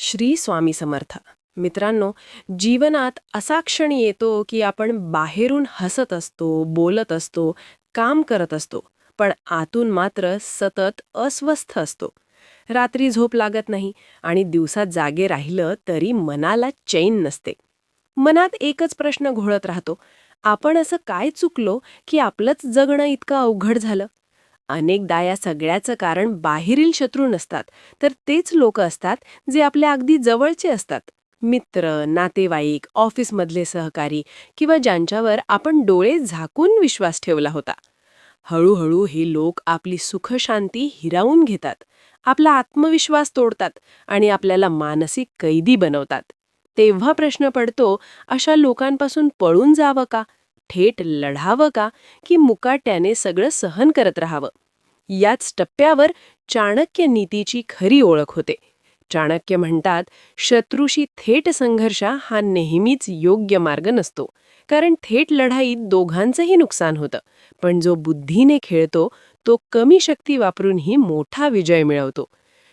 श्री स्वामी समर्थ. मित्रांनो, जीवनात असा क्षण येतो की आपण बाहेरून हसत असतो, बोलत असतो, काम करत असतो, पण आतून मात्र सतत अस्वस्थ असतो. रात्री झोप लागत नाही आणि दिवसात जागे राहिलं तरी मनाला चैन नसते. मनात एकच प्रश्न घोळत राहतो, आपण असं काय चुकलो की आपलंच जगणं इतकं अवघड झालं? अनेकदा या सगळ्याचं कारण बाहेरील शत्रू नसतात, तर तेच लोक असतात जे आपल्या अगदी जवळचे असतात. मित्र, नातेवाईक, ऑफिसमधले सहकारी किंवा ज्यांच्यावर आपण डोळे झाकून विश्वास ठेवला होता. हळूहळू हे लोक आपली सुखशांती हिरावून घेतात, आपला आत्मविश्वास तोडतात आणि आपल्याला मानसिक कैदी बनवतात. तेव्हा प्रश्न पडतो, अशा लोकांपासून पळून जावं का, थेट लढावं का, की मुकाट्याने सगळं सहन करत राहावं? याच टप्प्यावर चाणक्य नीतीची खरी ओळख होते. चाणक्य म्हणतात, शत्रूशी थेट संघर्ष हा नेहमीच योग्य मार्ग नसतो, कारण थेट लढाईत दोघांचंही नुकसान होतं. पण जो बुद्धीने खेळतो तो कमी शक्ती वापरूनही मोठा विजय मिळवतो.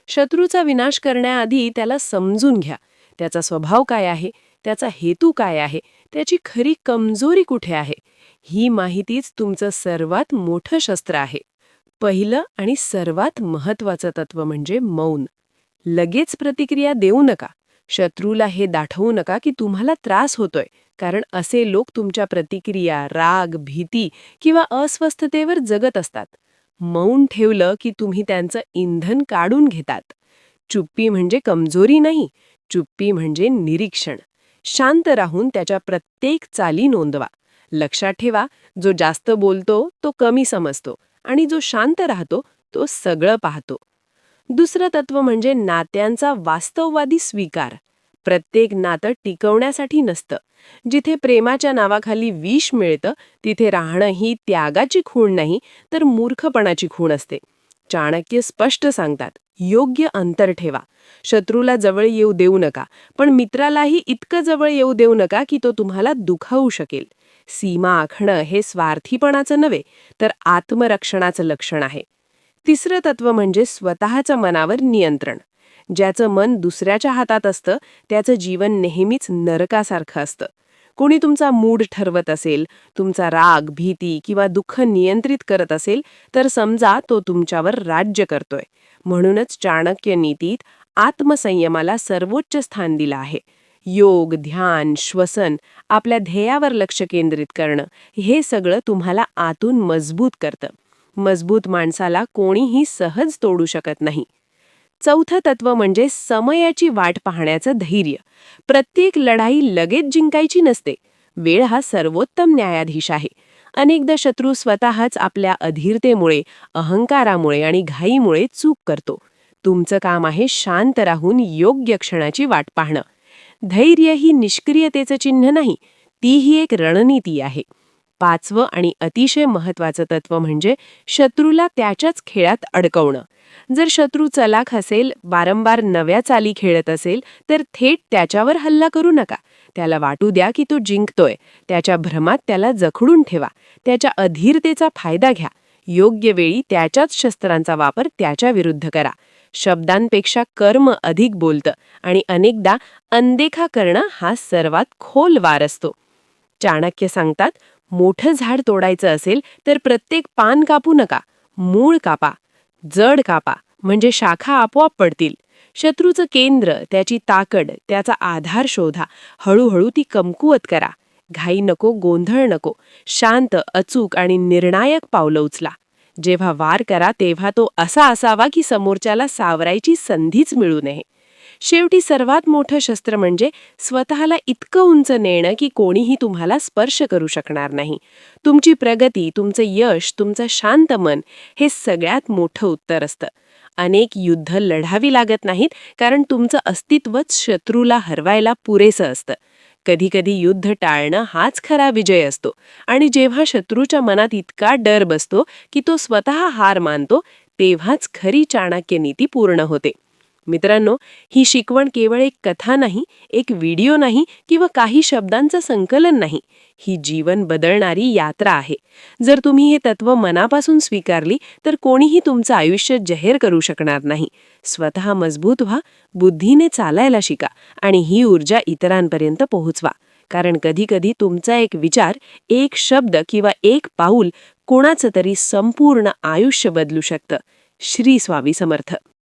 शत्रूचा विनाश करण्याआधी त्याला समजून घ्या. त्याचा स्वभाव काय आहे, त्याचा हेतू काय आहे, त्याची खरी कमजोरी कुठे आहे. ही माहितीच तुमचं सर्वात मोठं शस्त्र आहे. पहिलं आणि सर्वात महत्त्वाचं तत्व म्हणजे मौन. लगेच प्रतिक्रिया देऊ नका. शत्रूला हे दाखवू नका की तुम्हाला त्रास होतोय, कारण असे लोक तुमच्या प्रतिक्रिया, राग, भीती किंवा अस्वस्थतेवर जगत असतात. मौन ठेवलं की तुम्ही त्यांचं इंधन काढून घेतात. चुप्पी म्हणजे कमजोरी नाही, चुप्पी म्हणजे निरीक्षण. शांत राहून त्याच्या प्रत्येक चाली नोंदवा. लक्षात ठेवा, जो जास्त बोलतो तो कमी समजतो आणि जो शांत राहतो तो सगळं पाहतो. दुसरं तत्व म्हणजे नात्यांचा वास्तववादी स्वीकार. प्रत्येक नातं टिकवण्यासाठी नसतं. जिथे प्रेमाच्या नावाखाली विष मिळतं, तिथे राहणं ही त्यागाची खूण नाही, तर मूर्खपणाची खूण असते. चाणक्य स्पष्ट सांगतात, योग्य अंतर ठेवा. शत्रूला जवळ येऊ देऊ नका, पण मित्रालाही इतकं जवळ येऊ देऊ नका की तो तुम्हाला दुखावू शकेल. सीमा आखणं हे स्वार्थीपणाचं नव्हे, तर आत्मरक्षणाचं लक्षण आहे. तिसरं तत्व म्हणजे स्वतःच्या मनावर नियंत्रण. ज्याचं मन दुसऱ्याच्या हातात असतं, त्याचं जीवन नेहमीच नरकासारखं असतं. कोणी तुमचा मूड ठरवत असेल, तुमचा राग, भीती किंवा दुःख नियंत्रित करत असेल, तर समजा तो तुमच्यावर राज्य करतोय. म्हणूनच चाणक्य नीतीत आत्मसंयमाला सर्वोच्च स्थान दिलं आहे. योग, ध्यान, श्वसन, आपल्या ध्येयावर लक्ष केंद्रित करणं, हे सगळं तुम्हाला आतून मजबूत करतं. मजबूत माणसाला कोणीही सहज तोडू शकत नाही. चौथं तत्व म्हणजे समयाची वाट पाहण्याचं धैर्य. प्रत्येक लढाई लगेच जिंकायची नसते. वेळ हा सर्वोत्तम न्यायाधीश आहे. अनेकदा शत्रू स्वतःच आपल्या अधीरतेमुळे, अहंकारामुळे आणि घाईमुळे चूक करतो. तुमचं काम आहे शांत राहून योग्य क्षणाची वाट पाहणं. धैर्य ही निष्क्रियतेचं चिन्ह नाही, तीही एक रणनीती आहे. पाचवं आणि अतिशय महत्त्वाचं तत्व म्हणजे शत्रूला त्याच्याच खेळात अडकवणं. जर शत्रू चलाख असेल, वारंवार नव्या चाली खेळत असेल, तर थेट त्याच्यावर हल्ला करू नका. त्याला वाटू द्या की तो जिंकतोय. त्याच्या भ्रमात त्याला जखडून ठेवा. त्याच्या अधीरतेचा फायदा घ्या. योग्य वेळी त्याच्याच शस्त्रांचा वापर त्याच्या विरुद्ध करा. शब्दांपेक्षा कर्म अधिक बोलतं आणि अनेकदा अनदेखा करणं हा सर्वात खोल वार असतो. चाणक्य सांगतात, मोठं झाड तोडायचं असेल तर प्रत्येक पान कापू नका, मूळ कापा. जड कापा, म्हणजे शाखा आपोआप पडतील. शत्रूचं केंद्र, त्याची ताकद, त्याचा आधार शोधा. हळूहळू ती कमकुवत करा. घाई नको, गोंधळ नको. शांत, अचूक आणि निर्णायक पावलं उचला. जेव्हा वार करा तेव्हा तो असा असावा की समोरच्याला सावरायची संधीच मिळू नये. शेवटी सर्वात मोठं शस्त्र म्हणजे स्वतःला इतकं उंच नेणं की कोणीही तुम्हाला स्पर्श करू शकणार नाही. तुमची प्रगती, तुमचं यश, तुमचं शांत मन, हे सगळ्यात मोठं उत्तर असतं. अनेक युद्ध लढावी लागत नाहीत, कारण तुमचं अस्तित्वच शत्रूला हरवायला पुरेसं असतं. कधीकधी युद्ध टाळणं हाच खरा विजय असतो. आणि जेव्हा शत्रूच्या मनात इतका डर बसतो की तो स्वतः हार मानतो, तेव्हाच खरी चाणक्य नीती पूर्ण होते. मित्रांनो, ही शिकवण केवळ एक कथा नाही, एक व्हिडिओ नाही किंवा काही शब्दांचं संकलन नाही. ही जीवन बदलणारी यात्रा आहे. जर तुम्ही हे तत्व मनापासून स्वीकारली तर कोणीही तुमचं आयुष्य जाहीर करू शकणार नाही. स्वतः मजबूत व्हा, बुद्धीने चालायला शिका आणि ही ऊर्जा इतरांपर्यंत पोहोचवा. कारण कधीकधी तुमचा एक विचार, एक शब्द किंवा एक पाऊल कोणाचं तरी संपूर्ण आयुष्य बदलू शकतं. श्री स्वामी समर्थ.